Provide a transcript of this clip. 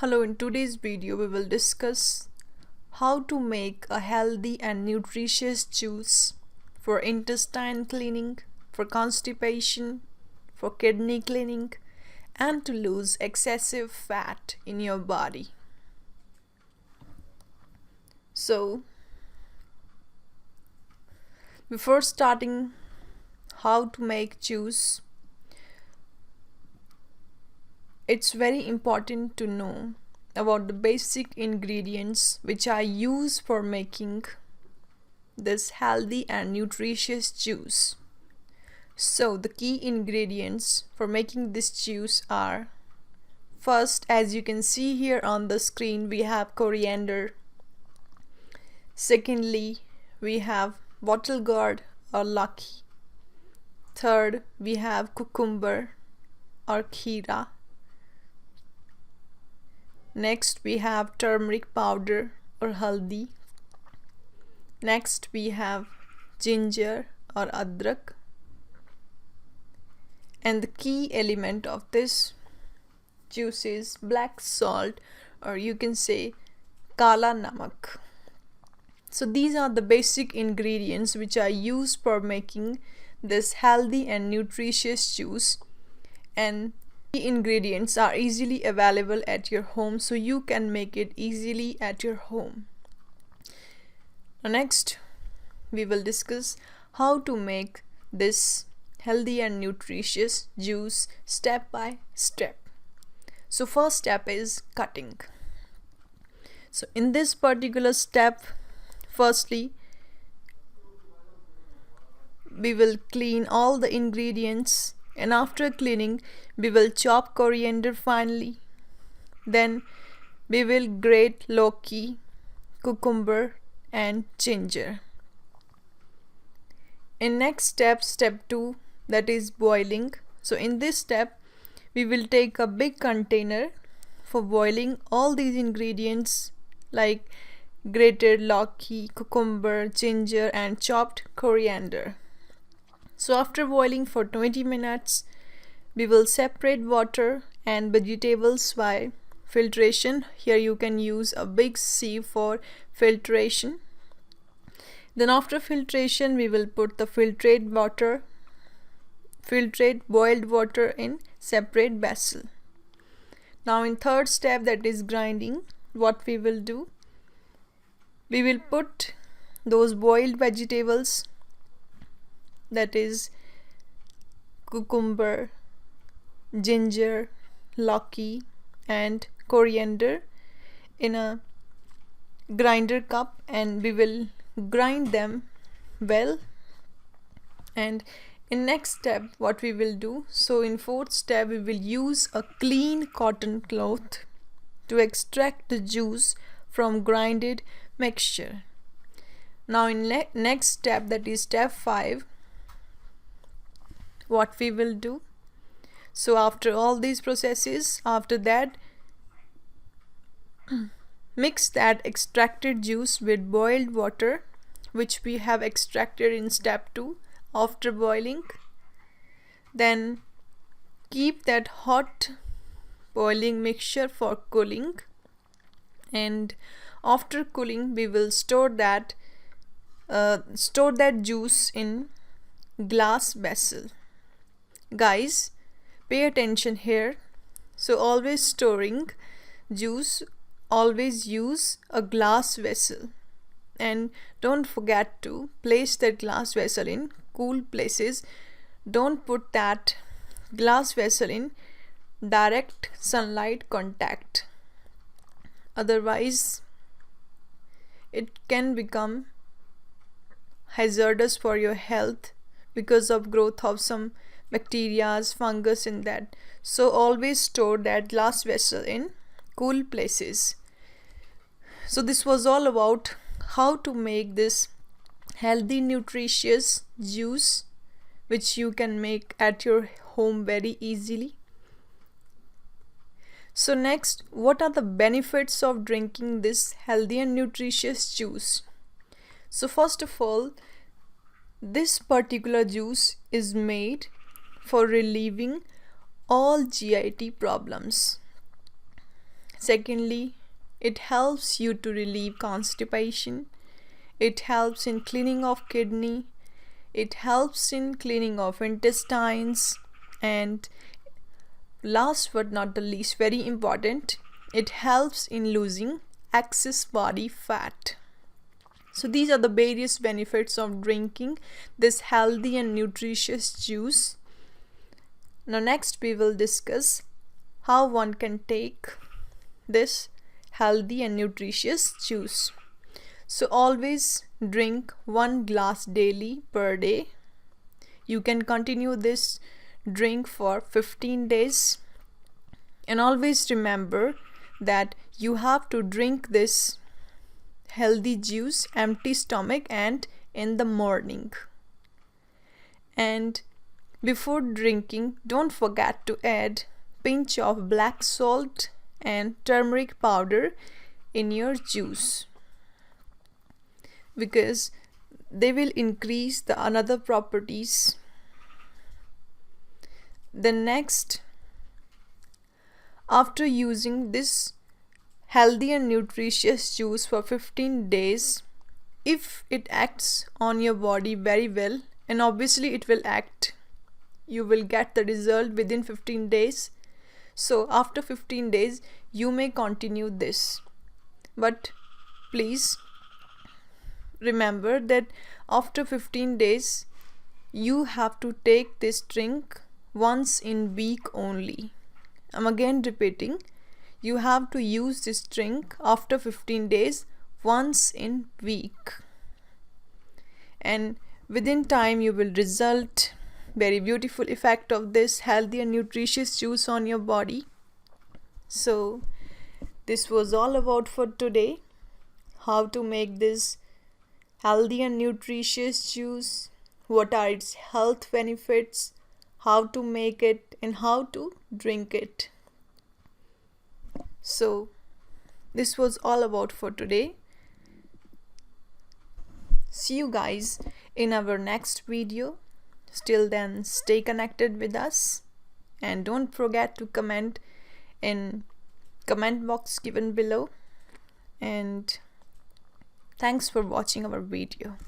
Hello, in today's video we will discuss how to make a healthy and nutritious juice for intestine cleaning, for constipation, for kidney cleaning, and to lose excessive fat in your body. So, before starting how to make juice, it's very important to know about the basic ingredients which are used for making this healthy and nutritious juice. So the key ingredients for making this juice are: first, as you can see here on the screen, we have coriander. Secondly, we have bottle gourd or laki. Third, we have cucumber or kheera. Next, we have turmeric powder or haldi. Next, we have ginger or adrak. And the key element of this juice is black salt, or you can say kala namak. So these are the basic ingredients which are used for making this healthy and nutritious juice, and the ingredients are easily available at your home, so you can make it easily at your home. Next, we will discuss how to make this healthy and nutritious juice step by step. So first step is cutting. So in this particular step, firstly, we will clean all the ingredients, and after cleaning we will chop coriander finely. Then we will grate laki, cucumber and ginger. In next step, step 2, that is boiling. So in this step we will take a big container for boiling all these ingredients like grated laki, cucumber, ginger and chopped coriander. So after boiling for 20 minutes, we will separate water and vegetables by filtration. Here you can use a big sieve for filtration. Then after filtration, we will put the filtrate boiled water in separate vessel. Now in third step, that is grinding, what we will do, we will put those boiled vegetables, that is cucumber, ginger, laki and coriander, in a grinder cup, and we will grind them well. And in next step, what we will do, so in fourth step we will use a clean cotton cloth to extract the juice from grinded mixture. Now in next step, that is step 5, what we will do, so after all these processes, after that mix that extracted juice with boiled water which we have extracted in step 2 after boiling. Then keep that hot boiling mixture for cooling, and after cooling we will store that juice in glass vessel. Guys, pay attention here. So always storing juice, always use a glass vessel, and don't forget to place that glass vessel in cool places. Don't put that glass vessel in direct sunlight contact, otherwise it can become hazardous for your health because of growth of some bacteria, fungus in that. So always store that glass vessel in cool places. So this was all about how to make this healthy nutritious juice which you can make at your home very easily. So next, what are the benefits of drinking this healthy and nutritious juice? So first of all, this particular juice is made for relieving all GIT problems. Secondly, it helps you to relieve constipation. It helps in cleaning of kidney. It helps in cleaning of intestines. And last but not the least, very important, it helps in losing excess body fat. So these are the various benefits of drinking this healthy and nutritious juice. Now next we will discuss how one can take this healthy and nutritious juice. So always drink 1 glass daily per day. You can continue this drink for 15 days. And always remember that you have to drink this healthy juice empty stomach and in the morning. And before drinking, don't forget to add pinch of black salt and turmeric powder in your juice, because they will increase the another properties. Then next, after using this healthy and nutritious juice for 15 days, if it acts on your body very well, and obviously it will act, you will get the result within 15 days. So after 15 days you may continue this, but please remember that after 15 days you have to take this drink once in week only. I'm again repeating, you have to use this drink after 15 days once in week, and within time you will result very beautiful effect of this healthy and nutritious juice on your body. So this was all about for today, how to make this healthy and nutritious juice, what are its health benefits, how to make it, and how to drink it. So this was all about for today. See you guys in our next video. Till then, stay connected with us and don't forget to comment in comment box given below. And thanks for watching our video.